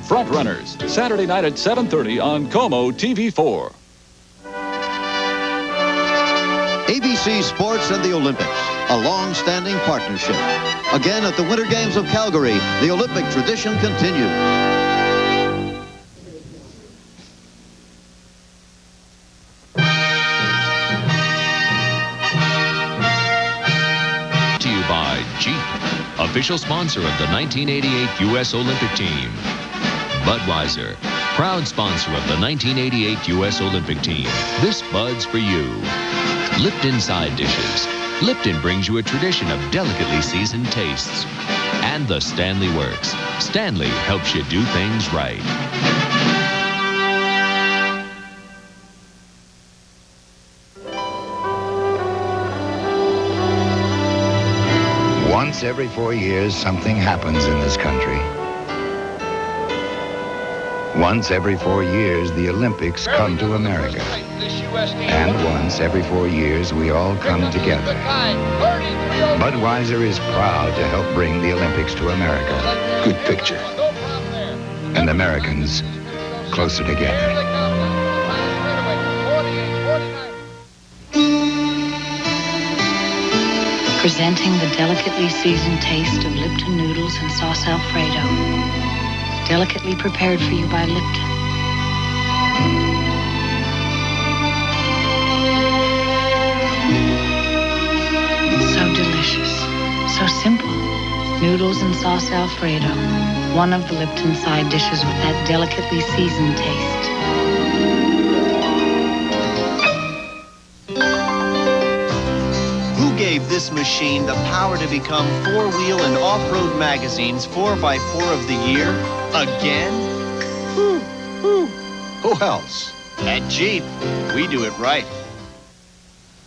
Frontrunners, Saturday night at 7:30 on Como TV4. ABC Sports and the Olympics, a long-standing partnership. Again, at the Winter Games of Calgary, the Olympic tradition continues. To you by Jeep, official sponsor of the 1988 U.S. Olympic team. Budweiser, proud sponsor of the 1988 U.S. Olympic team. This Bud's for you. Lipton side dishes. Lipton brings you a tradition of delicately seasoned tastes. And the Stanley Works. Stanley helps you do things right. Once every 4 years, something happens in this country. Once every 4 years, the Olympics come to America. And once every 4 years, we all come together. Budweiser is proud to help bring the Olympics to America. Good picture. And Americans closer together. Presenting the delicately seasoned taste of Lipton noodles and sauce Alfredo. Delicately prepared for you by Lipton. So delicious. So simple. Noodles and sauce Alfredo. One of the Lipton side dishes with that delicately seasoned taste. Who gave this machine the power to become four-wheel and off-road magazines 4x4 of the year? Again? Who else? At Jeep, we do it right.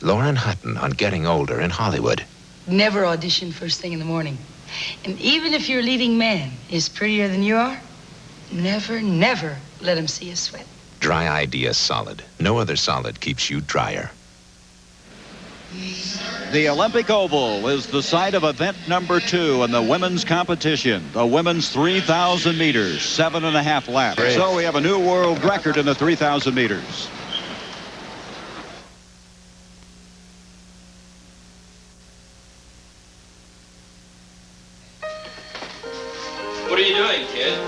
Lauren Hutton on Getting Older in Hollywood. Never audition first thing in the morning. And even if your leading man is prettier than you are, never, never let him see you sweat. Dry Idea Solid. No other solid keeps you drier. The Olympic Oval is the site of event number 2 in the women's competition. The women's 3,000 meters, 7.5 laps. Great. So we have a new world record in the 3,000 meters. What are you doing, kid?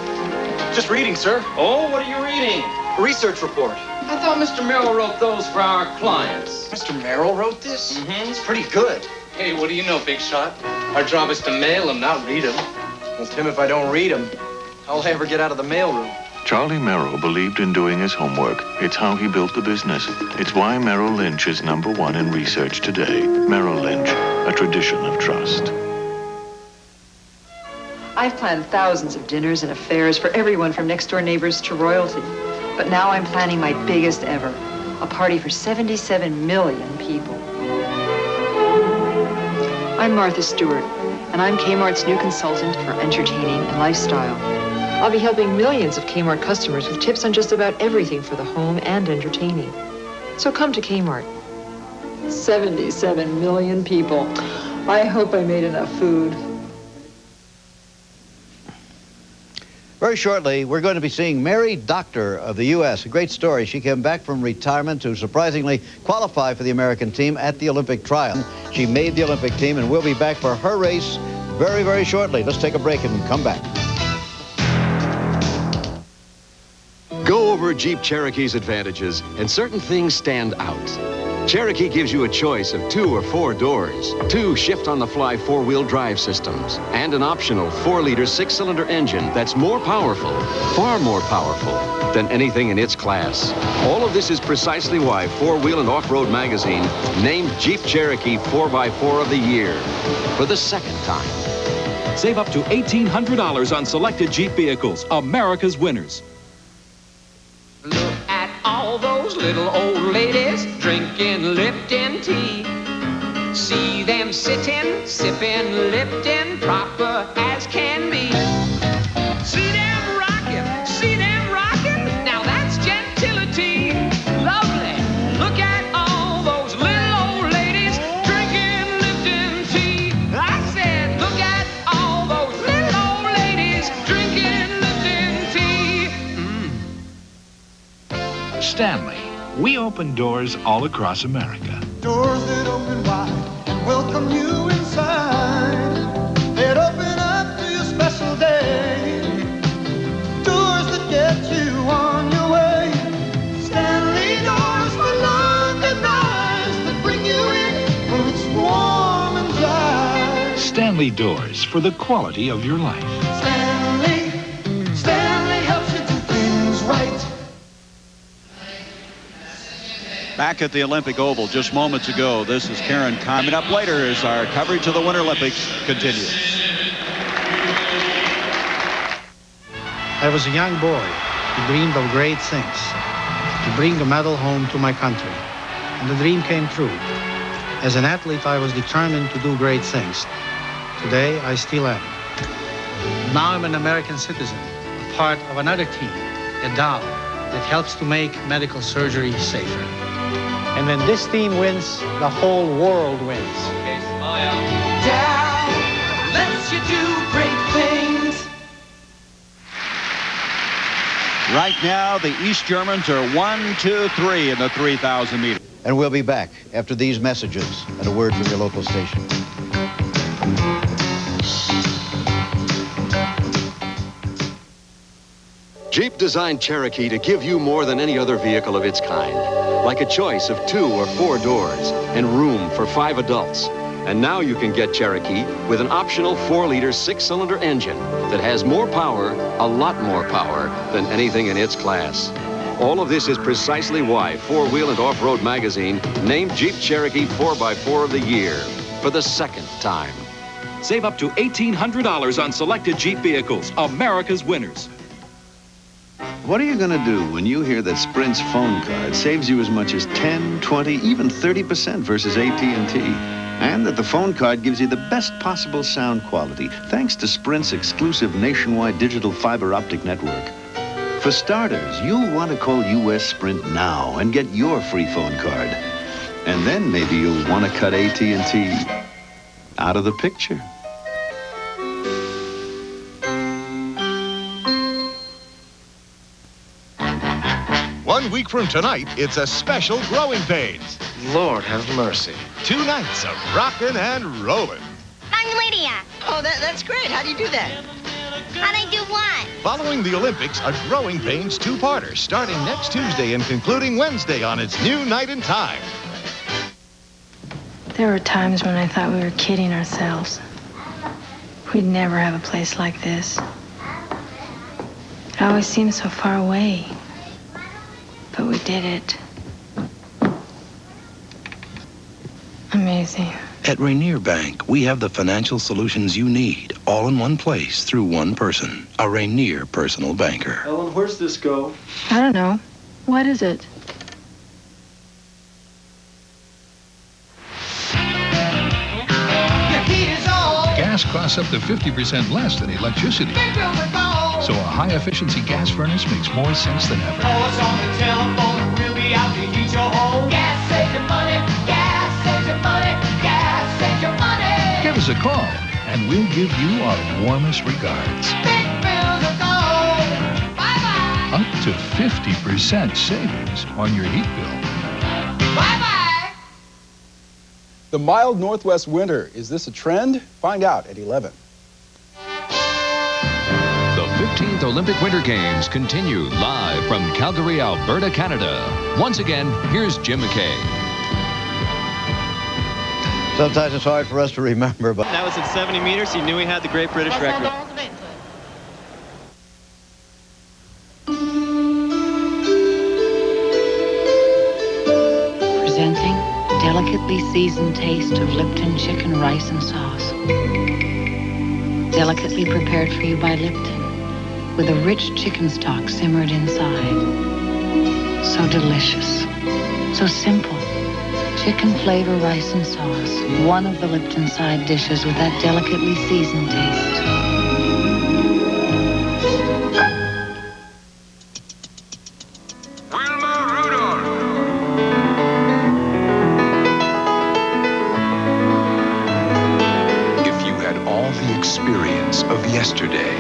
Just reading, sir. Oh, what are you reading? A research report. I thought Mr. Merrill wrote those for our clients. Mr. Merrill wrote this? Mm-hmm. It's pretty good. Hey, what do you know, big shot? Our job is to mail them, not read them. Well, Tim, if I don't read them, how'll I ever get out of the mailroom? Charlie Merrill believed in doing his homework. It's how he built the business. It's why Merrill Lynch is #1 in research today. Merrill Lynch, a tradition of trust. I've planned thousands of dinners and affairs for everyone from next-door neighbors to royalty. But now I'm planning my biggest ever, a party for 77 million people. I'm Martha Stewart, and I'm Kmart's new consultant for entertaining and lifestyle. I'll be helping millions of Kmart customers with tips on just about everything for the home and entertaining. So come to Kmart. 77 million people. I hope I made enough food. Very shortly, we're going to be seeing Mary Doctor of the U.S. A great story. She came back from retirement to surprisingly qualify for the American team at the Olympic trial. She made the Olympic team, and we'll be back for her race very, very shortly. Let's take a break and come back. Go over Jeep Cherokee's advantages, and certain things stand out. Cherokee gives you a choice of 2 or 4 doors, 2 shift-on-the-fly 4-wheel drive systems, and an optional 4-liter 6-cylinder engine that's more powerful, far more powerful, than anything in its class. All of this is precisely why 4-Wheel and Off-Road magazine named Jeep Cherokee 4x4 of the year for the second time. Save up to $1,800 on selected Jeep vehicles, America's winners. Look at all those little old ladies drinking Lipton tea. See them sitting, sipping Lipton proper as can be. See them rocking, now that's gentility. Lovely, look at all those little old ladies drinking Lipton tea. I said, look at all those little old ladies drinking Lipton tea. Stanley, we open doors all across America. Doors that open wide and welcome you inside. They'd open up to your special day. Doors that get you on your way. Stanley doors for London eyes that bring you in when it's warm and dry. Stanley doors for the quality of your life. Stanley helps you do things right. Back at the Olympic Oval just moments ago, this is Karen. Coming up later as our coverage of the Winter Olympics continues. I was a young boy who dreamed of great things, to bring a medal home to my country. And the dream came true. As an athlete, I was determined to do great things. Today, I still am. Now I'm an American citizen, a part of another team, a Dow, that helps to make medical surgery safer. And when this team wins, the whole world wins. Okay, smile. Dow lets you do great things. Right now, the East Germans are 1, 2, 3 in the 3,000 meters. And we'll be back after these messages and a word from your local station. Jeep designed Cherokee to give you more than any other vehicle of its kind, like a choice of 2 or 4 doors and room for 5 adults. And now you can get Cherokee with an optional 4-liter 6-cylinder engine that has more power, a lot more power, than anything in its class. All of this is precisely why 4-Wheel and Off-Road Magazine named Jeep Cherokee 4x4 of the Year for the second time. Save up to $1,800 on selected Jeep vehicles, America's winners. What are you going to do when you hear that Sprint's phone card saves you as much as 10, 20, even 30% versus AT&T? And that the phone card gives you the best possible sound quality, thanks to Sprint's exclusive nationwide digital fiber optic network. For starters, you'll want to call U.S. Sprint now and get your free phone card. And then maybe you'll want to cut AT&T out of the picture. One week from tonight, it's a special Growing Pains. Lord have mercy. 2 nights of rockin' and rollin'. I'm Lydia. Oh, that's great. How do you do that? How'd I do what? Following the Olympics, a Growing Pains 2-parter starting next Tuesday and concluding Wednesday on its new night and time. There were times when I thought we were kidding ourselves. We'd never have a place like this. It always seemed so far away. But we did it. Amazing. At Rainier Bank, we have the financial solutions you need, all in one place through one person. A Rainier personal banker. Ellen, where's this go? I don't know. What is it? Gas costs up to 50% less than electricity. So a high-efficiency gas furnace makes more sense than ever. Give us a call, and we'll give you our warmest regards. Up to 50% savings on your heat bill. Bye-bye! The mild northwest winter, is this a trend? Find out at 11. The 15th Olympic Winter Games continue live from Calgary, Alberta, Canada. Once again, here's Jim McKay. Sometimes it's hard for us to remember, but... That was at 70 meters. He knew he had the Great British record. Presenting delicately seasoned taste of Lipton chicken, rice, and sauce. Delicately prepared for you by Lipton, with a rich chicken stock simmered inside. So delicious, so simple. Chicken flavor, rice, and sauce. One of the Lipton side dishes with that delicately seasoned taste. If you had all the experience of yesterday,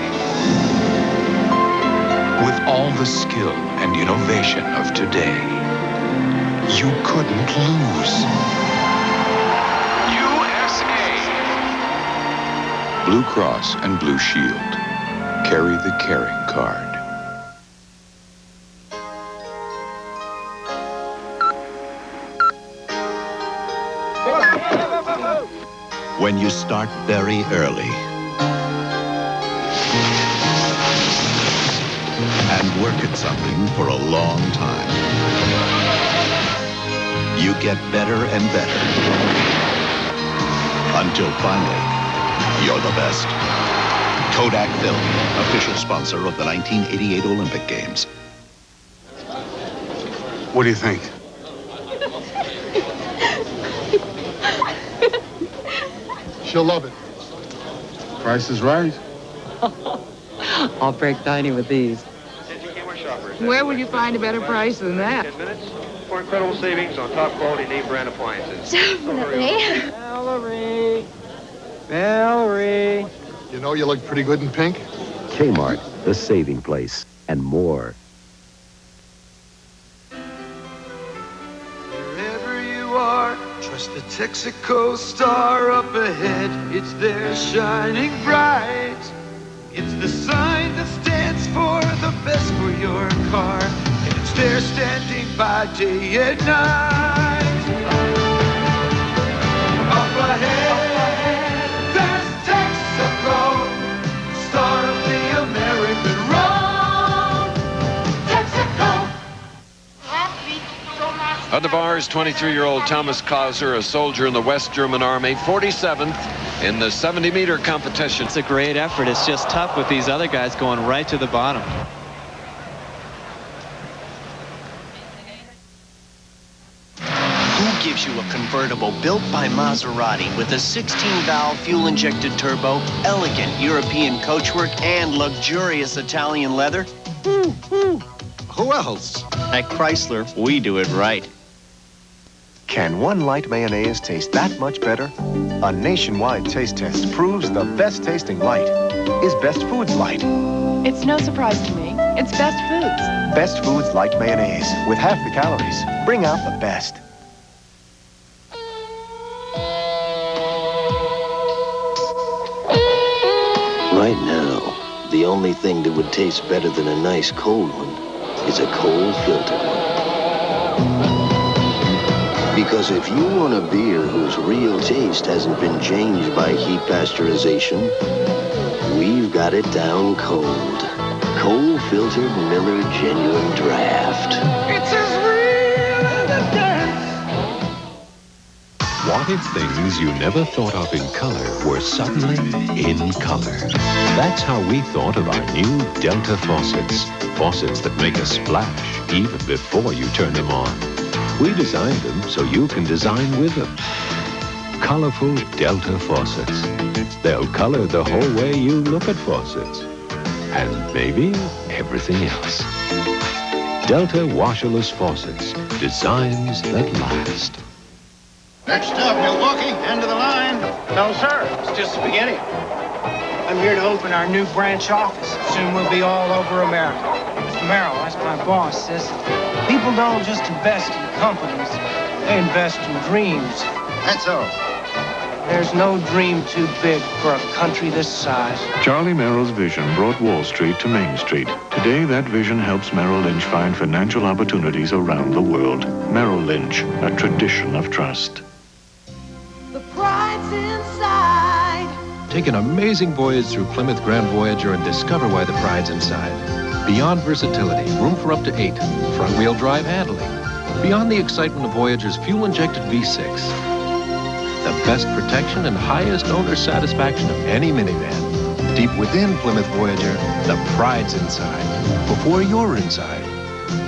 with all the skill and innovation of today. You couldn't lose. USA! Blue Cross and Blue Shield. Carry the caring card. When you start very early and work at something for a long time, you get better and better until finally you're the best. Kodak Film, official sponsor of the 1988 Olympic Games. What do you think? She'll love it. Price is right. I'll break tiny with these. Where would you find a better price than that? 10 minutes for incredible savings on top quality name brand appliances. Definitely. Valerie. Valerie. You know you look pretty good in pink. Kmart, the saving place, and more. Wherever you are, trust the Texaco star up ahead. It's there shining bright. It's the sign that stands for the best for your car. And it's there standing by day and night. Up ahead, there's Texaco, star of the American road. Texaco. At the bars, 23-year-old Thomas Kauser, a soldier in the West German Army, 47th in the 70-meter competition. It's a great effort. It's just tough with these other guys going right to the bottom. Who gives you a convertible built by Maserati with a 16-valve fuel-injected turbo, elegant European coachwork, and luxurious Italian leather? Who else? At Chrysler, we do it right. Can one light mayonnaise taste that much better? A nationwide taste test proves the best tasting light is Best Foods Light. It's no surprise to me. It's Best Foods. Best Foods Light mayonnaise with half the calories. Bring out the best. Right now, the only thing that would taste better than a nice cold one is a cold filtered one. Because if you want a beer whose real taste hasn't been changed by heat pasteurization, we've got it down cold. Cold filtered Miller Genuine Draft. It's as real as a dance. What if things you never thought of in color were suddenly in color? That's how we thought of our new Delta faucets. Faucets that make a splash even before you turn them on. We designed them so you can design with them. Colorful Delta faucets. They'll color the whole way you look at faucets. And maybe everything else. Delta washerless faucets. Designs that last. Next up, Milwaukee, end of the line. No, sir, it's just the beginning. I'm here to open our new branch office. Soon we'll be all over America. Mr. Merrill, that's my boss, sis. People don't just invest in companies. They invest in dreams. That's all. There's no dream too big for a country this size. Charlie Merrill's vision brought Wall Street to Main Street. Today, that vision helps Merrill Lynch find financial opportunities around the world. Merrill Lynch, a tradition of trust. The pride's inside. Take an amazing voyage through Plymouth Grand Voyager and discover why the pride's inside. Beyond versatility, room for up to 8, front-wheel drive handling. Beyond the excitement of Voyager's fuel-injected V6. The best protection and highest owner satisfaction of any minivan. Deep within Plymouth Voyager, the pride's inside. Before you're inside.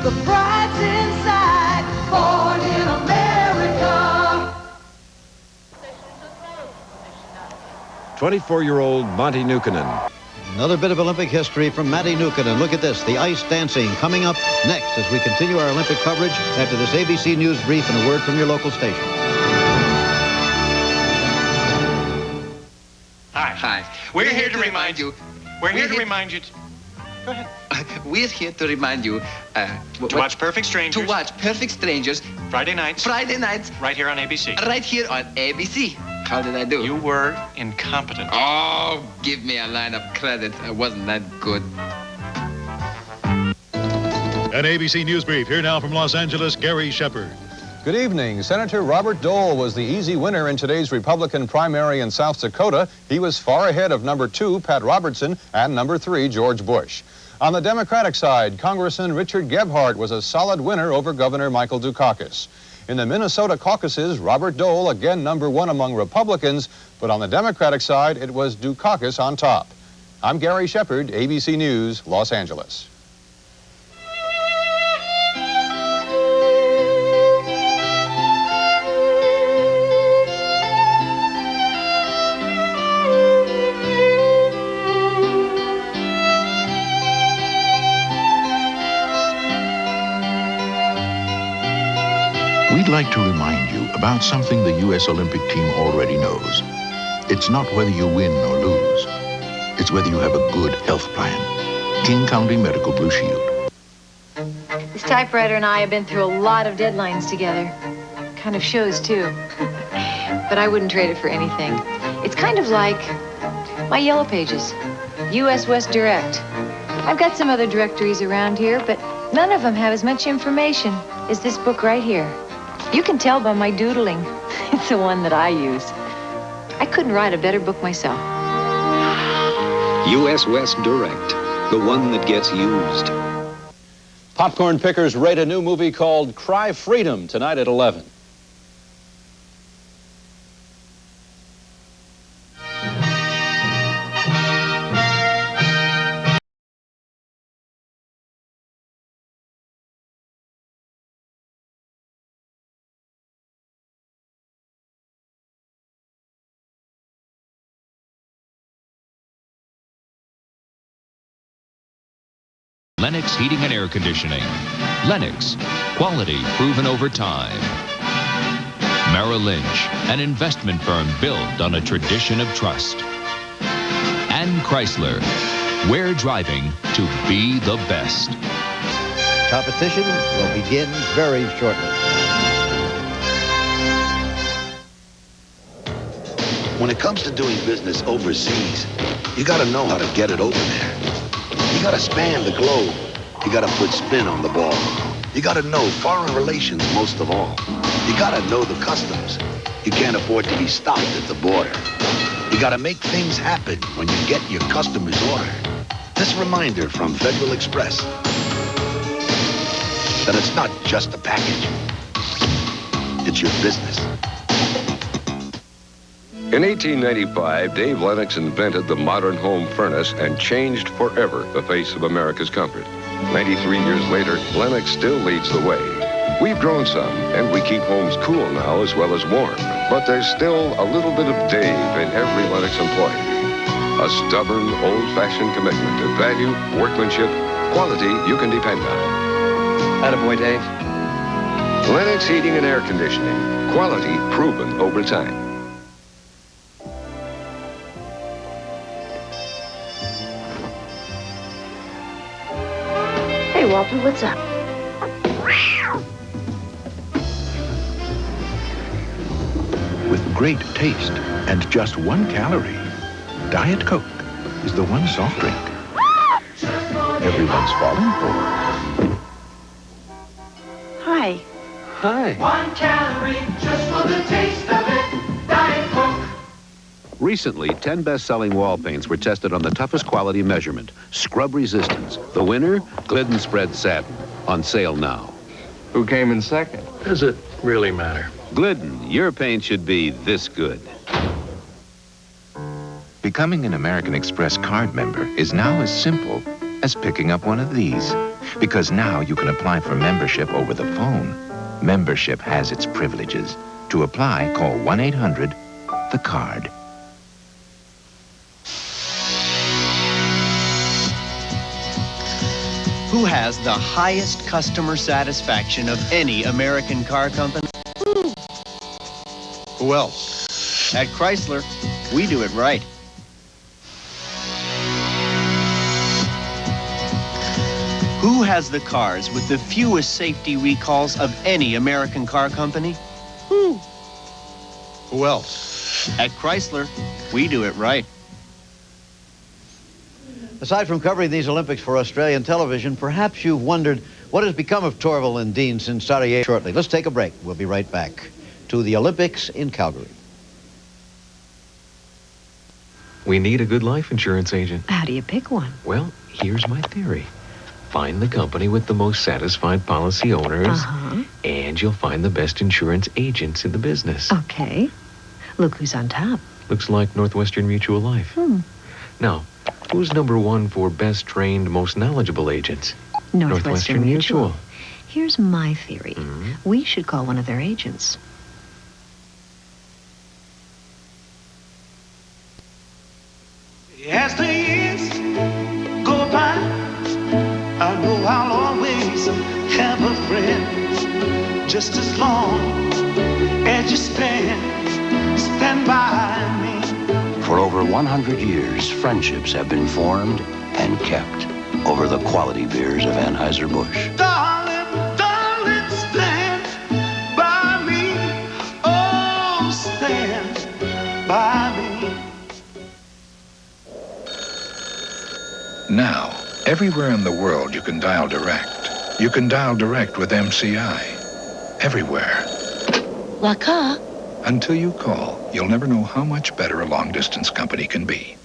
The pride's inside. Born in America. 24-year-old Monty Nukkinen. Another bit of Olympic history from Matty Nukkinen. Look at this, the ice dancing coming up next as we continue our Olympic coverage after this ABC News brief and a word from your local station. Hi. We're here to remind you. We're here to remind you. Go ahead. we're here to remind you... to watch Perfect Strangers. To watch Perfect Strangers. Friday nights. Friday nights. Right here on ABC. Right here on ABC. How did I do? You were incompetent. Oh, give me a line of credit. I wasn't that good. An ABC News Brief. Here now from Los Angeles, Gary Shepard. Good evening. Senator Robert Dole was the easy winner in today's Republican primary in South Dakota. He was far ahead of number 2, Pat Robertson, and number 3, George Bush. On the Democratic side, Congressman Richard Gebhardt was a solid winner over Governor Michael Dukakis. In the Minnesota caucuses, Robert Dole again number 1 among Republicans, but on the Democratic side, it was Dukakis on top. I'm Gary Shepard, ABC News, Los Angeles. We'd like to remind you about something the U.S. Olympic team already knows. It's not whether you win or lose. It's whether you have a good health plan. King County Medical Blue Shield. This typewriter and I have been through a lot of deadlines together. Kind of shows, too. But I wouldn't trade it for anything. It's kind of like my Yellow Pages, U.S. West Direct. I've got some other directories around here, but none of them have as much information as this book right here. You can tell by my doodling. It's the one that I use. I couldn't write a better book myself. U.S. West Direct, the one that gets used. Popcorn pickers rate a new movie called Cry Freedom tonight at 11. Lennox Heating and Air Conditioning. Lennox, quality proven over time. Merrill Lynch, an investment firm built on a tradition of trust. And Chrysler, we're driving to be the best. Competition will begin very shortly. When it comes to doing business overseas, you gotta know how to get it over there. You gotta span the globe. You gotta put spin on the ball. You gotta know foreign relations most of all. You gotta know the customs. You can't afford to be stopped at the border. You gotta make things happen when you get your customer's order. This reminder from Federal Express that it's not just a package. It's your business. In 1895, Dave Lennox invented the modern home furnace and changed forever the face of America's comfort. 93 years later, Lennox still leads the way. We've grown some, and we keep homes cool now as well as warm. But there's still a little bit of Dave in every Lennox employee. A stubborn, old-fashioned commitment to value, workmanship, quality you can depend on. Attaboy, Dave. Lennox Heating and Air Conditioning. Quality proven over time. Hey, Walter, what's up? With great taste and just 1 calorie, Diet Coke is the one soft drink everyone's falling for. Hi. Hi. 1 calorie just for the taste of it. Diet Coke. Recently, 10 best-selling wall paints were tested on the toughest quality measurement, scrub resistance. The winner, Glidden Spread Satin, on sale now. Who came in second? Does it really matter? Glidden, your paint should be this good. Becoming an American Express card member is now as simple as picking up one of these. Because now you can apply for membership over the phone. Membership has its privileges. To apply, call 1-800-THE-CARD. Who has the highest customer satisfaction of any American car company? Who else? At Chrysler, we do it right. Who has the cars with the fewest safety recalls of any American car company? Who else? At Chrysler, we do it right. Aside from covering these Olympics for Australian television, perhaps you've wondered what has become of Torval and Dean since Sarajevo. Shortly, let's take a break. We'll be right back to the Olympics in Calgary. We need a good life insurance agent. How do you pick one? Well, here's my theory. Find the company with the most satisfied policy owners, and you'll find the best insurance agents in the business. Okay. Look who's on top. Looks like Northwestern Mutual Life. Now, who's number one for best trained, most knowledgeable agents? Northwestern Mutual. Here's my theory. We should call one of their agents. As the years go by, I know I'll always have a friend. Just as long as you stand by me. For over 100 years, friendships have been formed and kept over the quality beers of Anheuser-Busch. Darling, darling, stand by me. Oh, stand by me. Now, everywhere in the world you can dial direct. You can dial direct with MCI. Everywhere. Laka. Until you call, you'll never know how much better a long-distance company can be.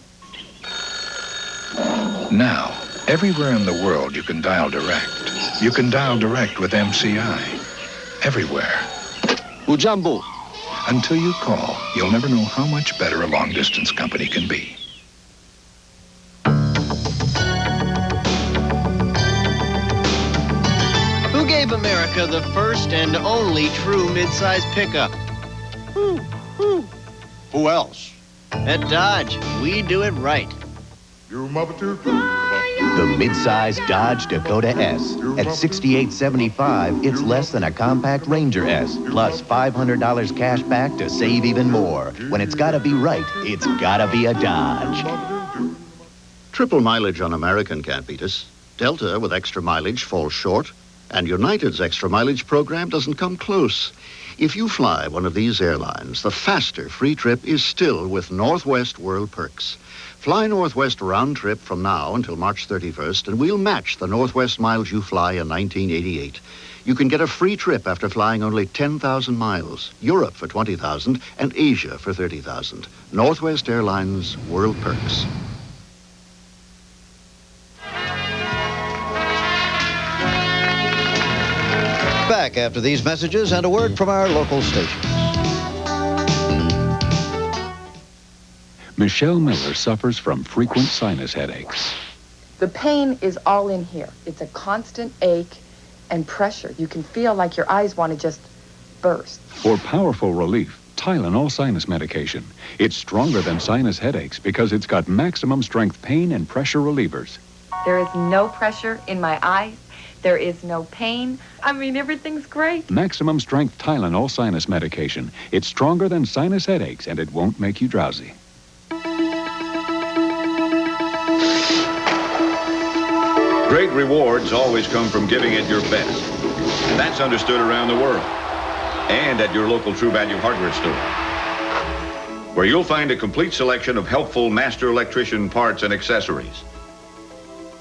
Now, everywhere in the world you can dial direct. You can dial direct with MCI. Everywhere. Ujambo. Until you call, you'll never know how much better a long-distance company can be. Who gave America the first and only true midsize pickup? Who else? At Dodge, we do it right. The midsize Dodge Dakota S. At $6,875, it's less than a compact Ranger S, plus $500 cash back to save even more. When it's gotta be right, it's gotta be a Dodge. Triple mileage on American can't beat us. Delta with extra mileage falls short, and United's extra mileage program doesn't come close. If you fly one of these airlines, the faster free trip is still with Northwest World Perks. Fly Northwest round trip from now until March 31st, and we'll match the Northwest miles you fly in 1988. You can get a free trip after flying only 10,000 miles, Europe for 20,000, and Asia for 30,000. Northwest Airlines World Perks. Back after these messages and a word from our local stations. Michelle Miller suffers from frequent sinus headaches. The pain is all in here. It's a constant ache and pressure. You can feel like your eyes want to just burst. For powerful relief, Tylenol sinus medication. It's stronger than sinus headaches because it's got maximum strength pain and pressure relievers. There is no pressure in my eyes. There is no pain. I mean, everything's great. Maximum strength Tylenol sinus medication. It's stronger than sinus headaches and it won't make you drowsy. Great rewards always come from giving it your best. And that's understood around the world. And at your local True Value hardware store, where you'll find a complete selection of helpful master electrician parts and accessories,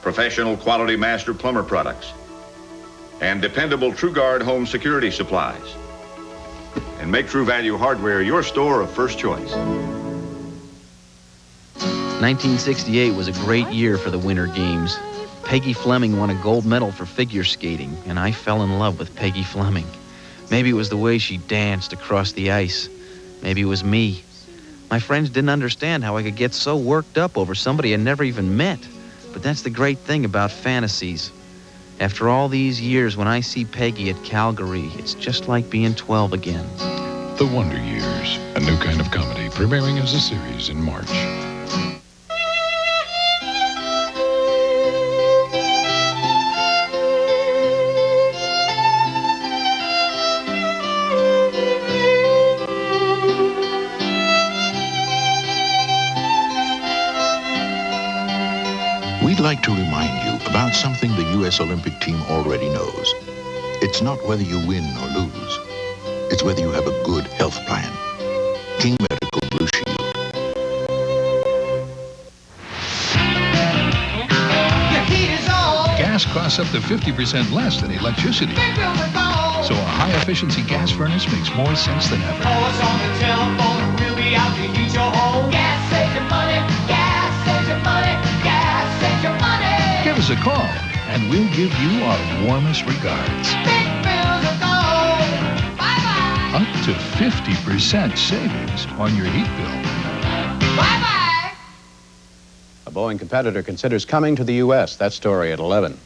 professional quality master plumber products, and dependable TrueGuard home security supplies. And make True Value Hardware your store of first choice. 1968 was a great year for the Winter Games. Peggy Fleming won a gold medal for figure skating, and I fell in love with Peggy Fleming. Maybe it was the way she danced across the ice. Maybe it was me. My friends didn't understand how I could get so worked up over somebody I never even met. But that's the great thing about fantasies. After all these years, when I see Peggy at Calgary, it's just like being 12 again. The Wonder Years, a new kind of comedy premiering as a series in March. We'd like to remind you about about something the U.S. Olympic team already knows. It's not whether you win or lose. It's whether you have a good health plan. King Medical Blue Shield. Gas costs up to 50% less than electricity. So a high-efficiency gas furnace makes more sense than ever. Call us on the telephone, we'll be out to heat your home. Gas saves you money, gas saves you money, gas saves you money. Give us a call, and we'll give you our warmest regards. Big bills are gone. Bye-bye. Up to 50% savings on your heat bill. Bye-bye. A Boeing competitor considers coming to the U.S. That story at 11.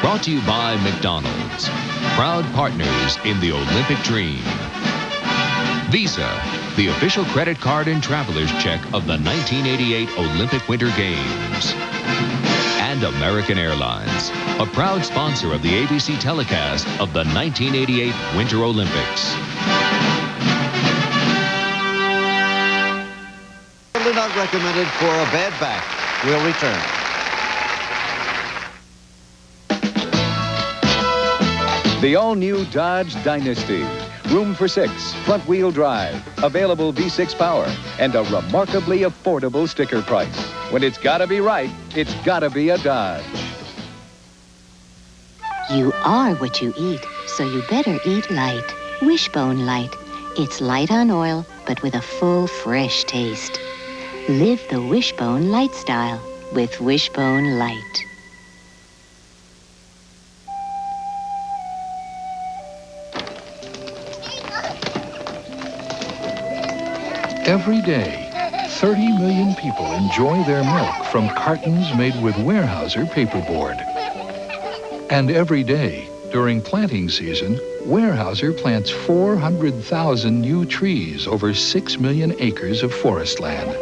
Brought to you by McDonald's, proud partners in the Olympic dream. Visa, the official credit card and traveler's check of the 1988 Olympic Winter Games. And American Airlines, a proud sponsor of the ABC telecast of the 1988 Winter Olympics. Certainly not recommended for a bad back. We'll return. The all-new Dodge Dynasty. Room for 6, front-wheel drive, available V6 power, and a remarkably affordable sticker price. When it's gotta be right, it's gotta be a Dodge. You are what you eat, so you better eat light. Wishbone Light. It's light on oil, but with a full, fresh taste. Live the Wishbone Light style with Wishbone Light. Every day, 30 million people enjoy their milk from cartons made with Weyerhaeuser paperboard. And every day, during planting season, Weyerhaeuser plants 400,000 new trees over 6 million acres of forest land.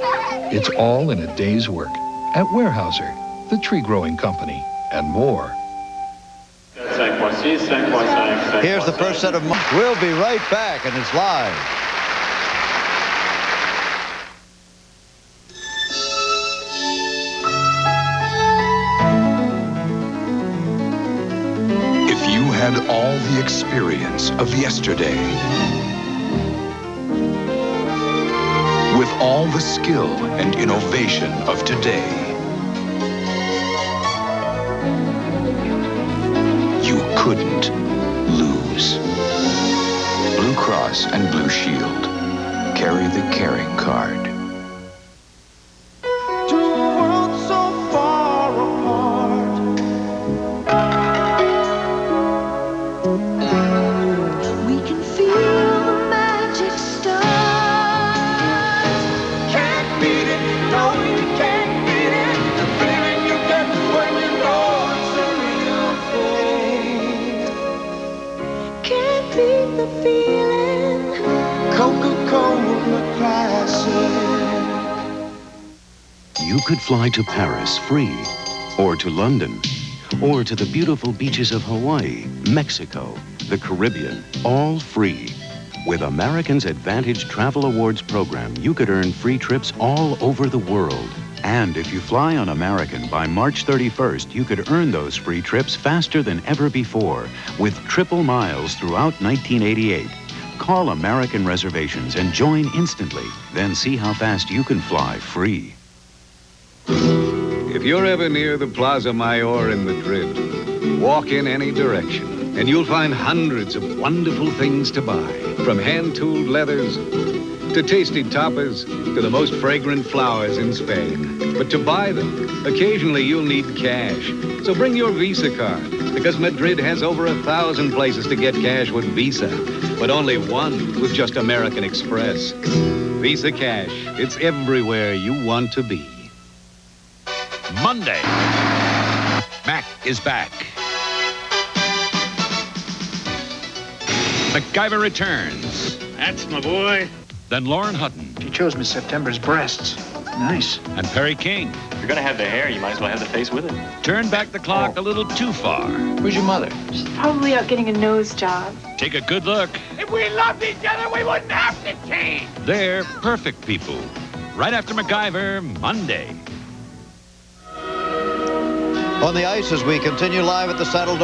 It's all in a day's work at Weyerhaeuser, the tree growing company, and more. Here's the first set of... We'll be right back, and it's live. Had all the experience of yesterday, with all the skill and innovation of today, you couldn't lose. Blue Cross and Blue Shield. Carry the caring card. You could fly to Paris free, or to London, or to the beautiful beaches of Hawaii, Mexico, the Caribbean, all free. With American's Advantage Travel Awards program, you could earn free trips all over the world. And if you fly on American by March 31st, you could earn those free trips faster than ever before, with triple miles throughout 1988. Call American Reservations and join instantly. Then see how fast you can fly free. If you're ever near the Plaza Mayor in Madrid, walk in any direction, and you'll find hundreds of wonderful things to buy. From hand-tooled leathers, to tasty tapas, to the most fragrant flowers in Spain. But to buy them, occasionally you'll need cash. So bring your Visa card, because Madrid has over 1,000 places to get cash with Visa, but only one with just American Express. Visa Cash, it's everywhere you want to be. Monday, Mac is back. MacGyver returns. That's my boy. Then Lauren Hutton. She chose Miss September's breasts. Nice. And Perry King. If you're going to have the hair, you might as well have the face with it. Turn back the clock a little too far. Where's your mother? She's probably out getting a nose job. Take a good look. If we loved each other, we wouldn't have to change. They're perfect people. Right after MacGyver, Monday. On the ice as we continue live at the Saddle Dome.